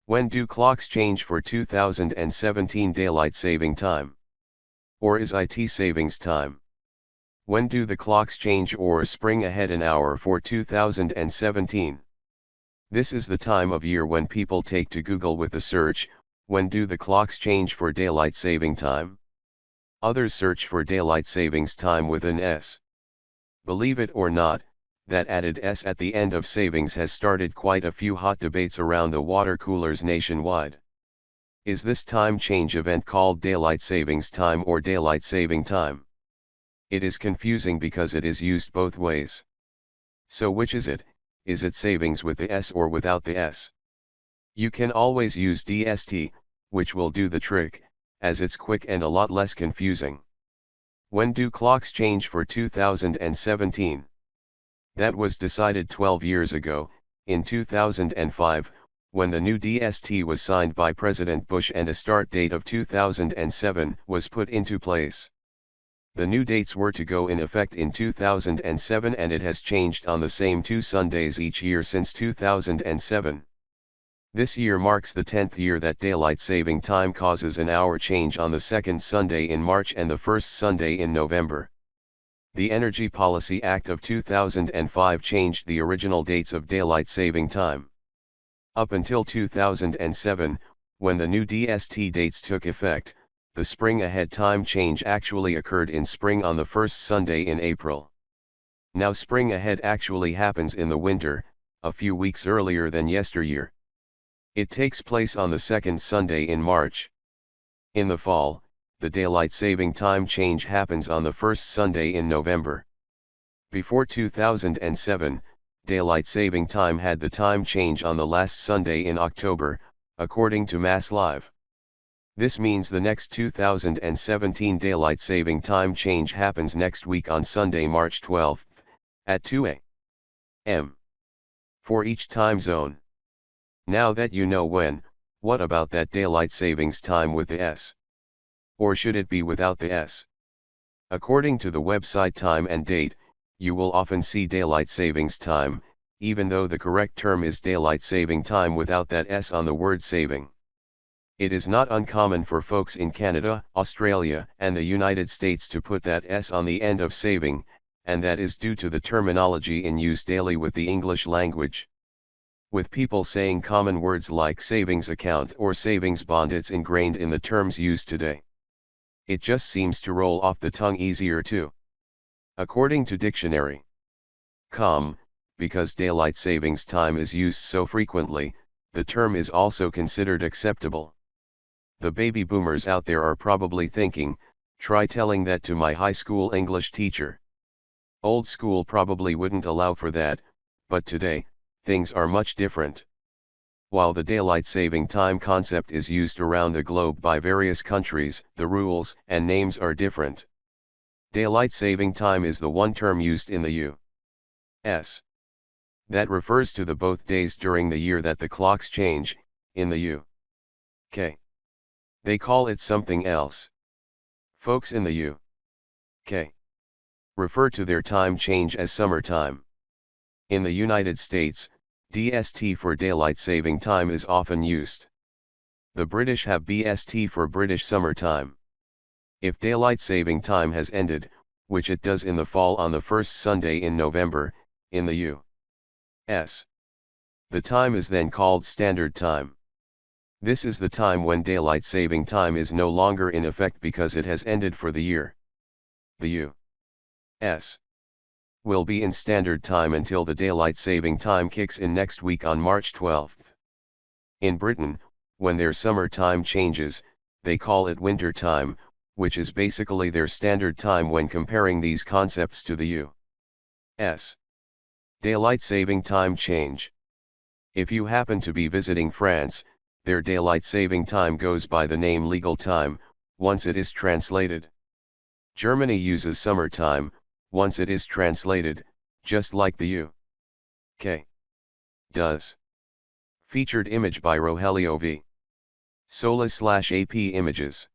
When do clocks change for 2017 daylight saving time? Or is IT savings time? When do the clocks change or spring ahead an hour for 2017? This is the time of year when people take to Google with the search, when do the clocks change for daylight saving time? Others search for daylight savings time with an S. Believe it or not, that added S at the end of savings has started quite a few hot debates around the water coolers nationwide. Is this time change event called daylight savings time or daylight saving time? It is confusing because it is used both ways. So which is it? Is it savings with the S or without the S? You can always use DST, which will do the trick, as it's quick and a lot less confusing. When do clocks change for 2017? That was decided 12 years ago, in 2005, when the new DST was signed by President Bush and a start date of 2007 was put into place. The new dates were to go in effect in 2007 and it has changed on the same 2 Sundays each year since 2007. This year marks the 10th year that daylight saving time causes an hour change on the second Sunday in March and the first Sunday in November. The Energy Policy Act of 2005 changed the original dates of daylight saving time. Up until 2007, when the new DST dates took effect, the spring ahead time change actually occurred in spring on the first Sunday in April. Now spring ahead actually happens in the winter, a few weeks earlier than yesteryear. It takes place on the second Sunday in March. In the fall, the daylight saving time change happens on the first Sunday in November. Before 2007, daylight saving time had the time change on the last Sunday in October, according to Mass Live. This means the next 2017 daylight saving time change happens next week on Sunday, March 12th, at 2 a.m. for each time zone. Now that you know when, what about that daylight savings time with the S? Or should it be without the S? According to the website Time and Date, you will often see daylight savings time, even though the correct term is daylight saving time without that S on the word saving. It is not uncommon for folks in Canada, Australia, and the United States to put that S on the end of saving, and that is due to the terminology in use daily with the English language. With people saying common words like savings account or savings bond, it's ingrained in the terms used today. It just seems to roll off the tongue easier too. According to dictionary.com, because daylight savings time is used so frequently, the term is also considered acceptable. The baby boomers out there are probably thinking, try telling that to my high school English teacher. Old school probably wouldn't allow for that, but today, things are much different. While the daylight saving time concept is used around the globe by various countries, the rules and names are different. Daylight saving time is the one term used in the U.S. that refers to the both days during the year that the clocks change. In the U.K. they call it something else. Folks in the U.K. refer to their time change as summertime. In the United States, DST for daylight saving time is often used. The British have BST for British Summer Time. If daylight saving time has ended, which it does in the fall on the first Sunday in November, in the U.S., the time is then called Standard Time. This is the time when daylight saving time is no longer in effect because it has ended for the year. The U.S. will be in Standard Time until the daylight saving time kicks in next week on March 12th. In Britain, when their summer time changes, they call it Winter Time, which is basically their standard time when comparing these concepts to the U.S. daylight saving time change. If you happen to be visiting France, their daylight saving time goes by the name legal time, once it is translated. Germany uses summer time, once it is translated, just like the U.K. does. Featured image by Rogelio V. Sola/AP Images.